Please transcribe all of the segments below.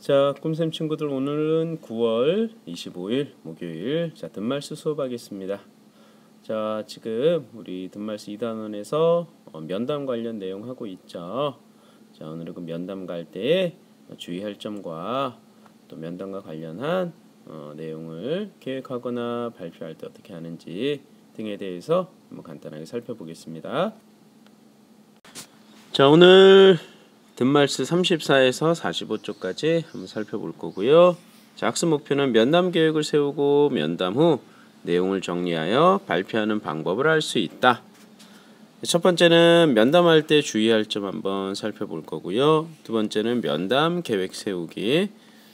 자, 꿈쌤 친구들, 오늘은 9월 25일 목요일, 자, 든말스 수업하겠습니다. 자, 지금 우리 든말스 2단원에서 면담 관련 내용 하고 있죠. 자, 오늘은 그 면담 갈 때 주의할 점과 또 면담과 관련한 내용을 계획하거나 발표할 때 어떻게 하는지 등에 대해서 한번 간단하게 살펴보겠습니다. 자, 오늘 든말스 34에서 45쪽까지 한번 살펴볼 거고요. 자, 학습 목표는 면담 계획을 세우고 면담 후 내용을 정리하여 발표하는 방법을 알 수 있다. 첫 번째는 면담할 때 주의할 점 한번 살펴볼 거고요. 두 번째는 면담 계획 세우기.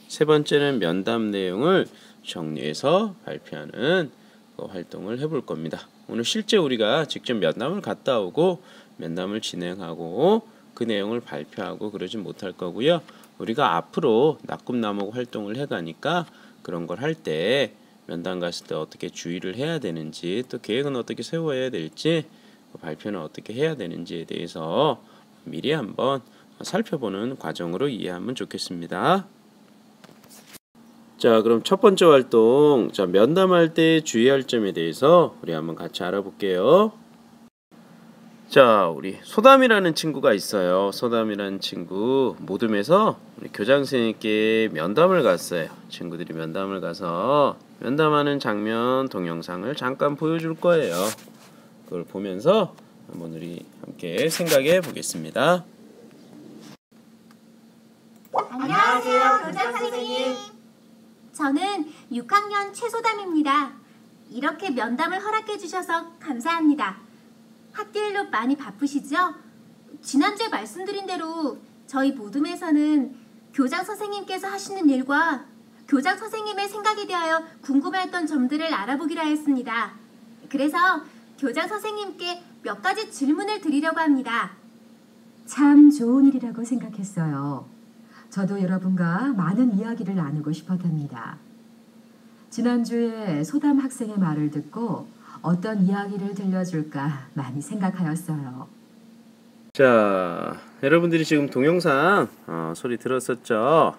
세 번째는 면담 내용을 정리해서 발표하는 활동을 해볼 겁니다. 오늘 실제 우리가 직접 면담을 갔다 오고 면담을 진행하고 그 내용을 발표하고 그러진 못할 거고요. 우리가 앞으로 낙꿈나목 활동을 해가니까 그런 걸 할 때 면담 갔을 때 어떻게 주의를 해야 되는지, 또 계획은 어떻게 세워야 될지, 발표는 어떻게 해야 되는지에 대해서 미리 한번 살펴보는 과정으로 이해하면 좋겠습니다. 자, 그럼 첫 번째 활동, 자, 면담할 때 주의할 점에 대해서 우리 한번 같이 알아볼게요. 자, 우리 소담이라는 친구가 있어요. 소담이라는 친구 모둠에서 우리 교장 선생님께 면담을 갔어요. 친구들이 면담을 가서 면담하는 장면 동영상을 잠깐 보여줄 거예요. 그걸 보면서 한번 우리 함께 생각해 보겠습니다. 안녕하세요, 교장 선생님. 저는 6학년 최소담입니다. 이렇게 면담을 허락해 주셔서 감사합니다. 학기일로 많이 바쁘시죠? 지난주에 말씀드린 대로 저희 모둠에서는 교장 선생님께서 하시는 일과 교장 선생님의 생각에 대하여 궁금했던 점들을 알아보기로 하였습니다. 그래서 교장 선생님께 몇 가지 질문을 드리려고 합니다. 참 좋은 일이라고 생각했어요. 저도 여러분과 많은 이야기를 나누고 싶었답니다. 지난주에 소담 학생의 말을 듣고 어떤 이야기를 들려줄까 많이 생각하였어요. 자, 여러분들이 지금 동영상 소리 들었었죠?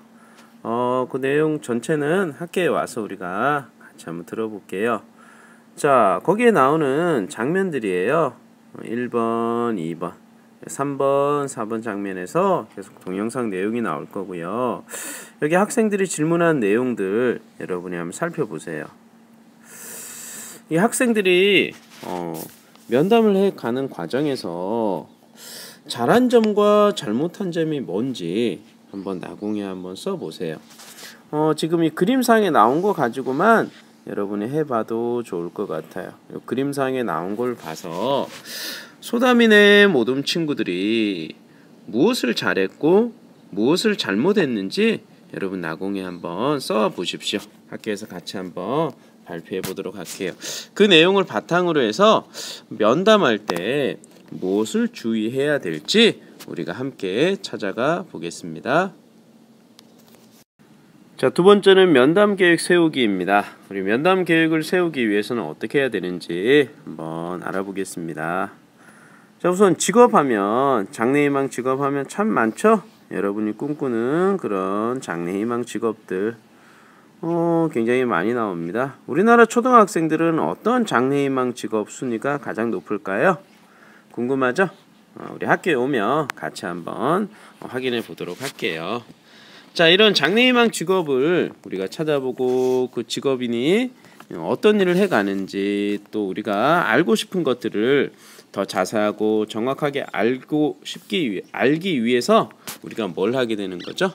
그 내용 전체는 학교에 와서 우리가 같이 한번 들어볼게요. 자, 거기에 나오는 장면들이에요. 1번, 2번, 3번, 4번 장면에서 계속 동영상 내용이 나올 거고요. 여기 학생들이 질문한 내용들 여러분이 한번 살펴보세요. 이 학생들이 면담을 해 가는 과정에서 잘한 점과 잘못한 점이 뭔지 한번 나공에 한번 써보세요. 지금 이 그림상에 나온 거 가지고만 여러분이 해봐도 좋을 것 같아요. 이 그림상에 나온 걸 봐서 소담이네 모둠 친구들이 무엇을 잘했고 무엇을 잘못했는지 여러분 나공에 한번 써보십시오. 학교에서 같이 한번 발표해 보도록 할게요. 그 내용을 바탕으로 해서 면담할 때 무엇을 주의해야 될지 우리가 함께 찾아가 보겠습니다. 자, 두 번째는 면담 계획 세우기입니다. 우리 면담 계획을 세우기 위해서는 어떻게 해야 되는지 한번 알아보겠습니다. 자, 우선 직업하면 장래희망 직업하면 참 많죠? 여러분이 꿈꾸는 그런 장래희망 직업들 굉장히 많이 나옵니다. 우리나라 초등학생들은 어떤 장래희망 직업 순위가 가장 높을까요? 궁금하죠? 우리 학교에 오면 같이 한번 확인해 보도록 할게요. 자, 이런 장래희망 직업을 우리가 찾아보고 그 직업인이 어떤 일을 해가는지 또 우리가 알고 싶은 것들을 더 자세하고 정확하게 알기 위해서 우리가 뭘 하게 되는 거죠?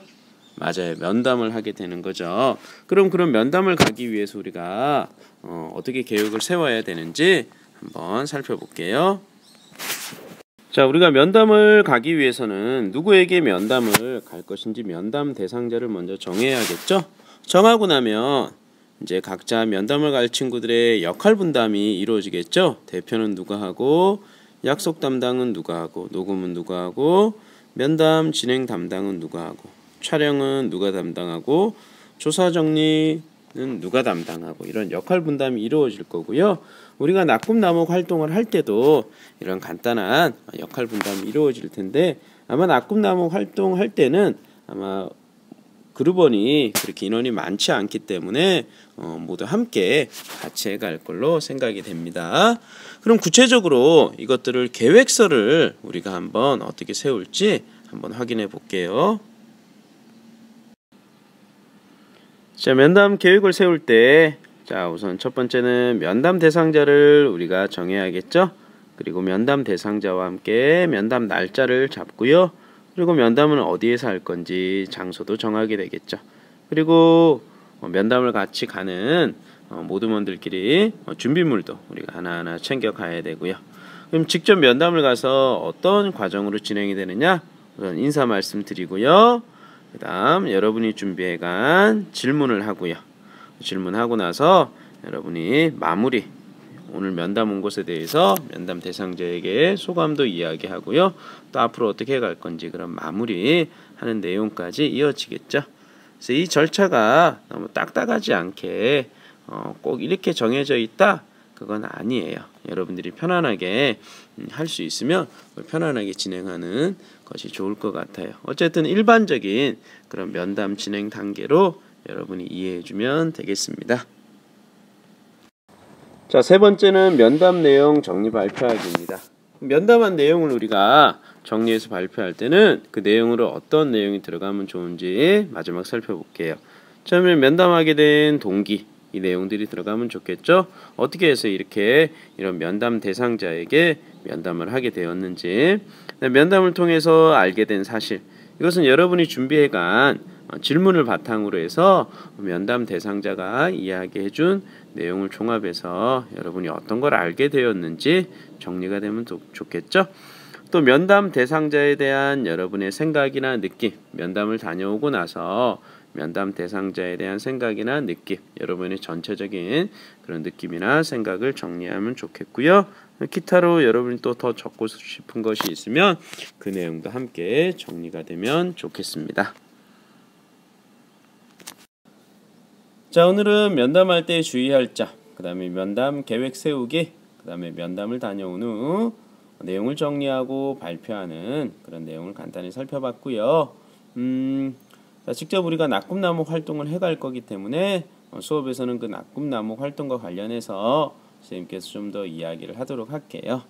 맞아요. 면담을 하게 되는 거죠. 그럼 그런 면담을 가기 위해서 우리가 어떻게 계획을 세워야 되는지 한번 살펴볼게요. 자, 우리가 면담을 가기 위해서는 누구에게 면담을 갈 것인지 면담 대상자를 먼저 정해야겠죠. 정하고 나면 이제 각자 면담을 갈 친구들의 역할 분담이 이루어지겠죠. 대표는 누가 하고, 약속 담당은 누가 하고, 녹음은 누가 하고, 면담 진행 담당은 누가 하고, 촬영은 누가 담당하고, 조사 정리는 누가 담당하고, 이런 역할 분담이 이루어질 거고요. 우리가 낙꿈나목 활동을 할 때도 이런 간단한 역할 분담이 이루어질 텐데, 아마 낙꿈나목 활동할 때는 아마 그룹원이 그렇게 인원이 많지 않기 때문에 모두 함께 같이 해갈 걸로 생각이 됩니다. 그럼 구체적으로 이것들을 계획서를 우리가 한번 어떻게 세울지 한번 확인해 볼게요. 자, 면담 계획을 세울 때, 자, 우선 첫 번째는 면담 대상자를 우리가 정해야겠죠. 그리고 면담 대상자와 함께 면담 날짜를 잡고요. 그리고 면담은 어디에서 할 건지 장소도 정하게 되겠죠. 그리고 면담을 같이 가는 모두원들끼리 준비물도 우리가 하나하나 챙겨 가야 되고요. 그럼 직접 면담을 가서 어떤 과정으로 진행이 되느냐? 우선 인사 말씀드리고요. 그 다음 여러분이 준비해간 질문을 하고요. 질문하고 나서 여러분이 마무리, 오늘 면담 온 것에 대해서 면담 대상자에게 소감도 이야기하고요. 또 앞으로 어떻게 해갈 건지 그런 마무리 하는 내용까지 이어지겠죠. 그래서 이 절차가 너무 딱딱하지 않게 꼭 이렇게 정해져 있다? 그건 아니에요. 여러분들이 편안하게 할 수 있으면 편안하게 진행하는 것이 좋을 것 같아요. 어쨌든 일반적인 그런 면담 진행 단계로 여러분이 이해해 주면 되겠습니다. 자, 세 번째는 면담 내용 정리 발표하기입니다. 면담한 내용을 우리가 정리해서 발표할 때는 그 내용으로 어떤 내용이 들어가면 좋은지 마지막 살펴볼게요. 처음에 면담하게 된 동기, 이 내용들이 들어가면 좋겠죠. 어떻게 해서 이렇게 이런 면담 대상자에게 면담을 하게 되었는지, 면담을 통해서 알게 된 사실, 이것은 여러분이 준비해간 질문을 바탕으로 해서 면담 대상자가 이야기해준 내용을 종합해서 여러분이 어떤 걸 알게 되었는지 정리가 되면 좋겠죠. 또 면담 대상자에 대한 여러분의 생각이나 느낌, 면담을 다녀오고 나서 면담 대상자에 대한 생각이나 느낌, 여러분의 전체적인 그런 느낌이나 생각을 정리하면 좋겠고요. 기타로 여러분이 또 더 적고 싶은 것이 있으면 그 내용도 함께 정리가 되면 좋겠습니다. 자, 오늘은 면담할 때 주의할 점, 그 다음에 면담 계획 세우기, 그 다음에 면담을 다녀온 후 내용을 정리하고 발표하는 그런 내용을 간단히 살펴봤고요. 자, 직접 우리가 낙꿈나무 활동을 해갈 거기 때문에 수업에서는 그 낙꿈나무 활동과 관련해서 선생님께서 좀 더 이야기를 하도록 할게요.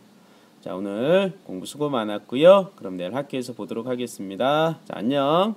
자, 오늘 공부 수고 많았고요. 그럼 내일 학교에서 보도록 하겠습니다. 자, 안녕.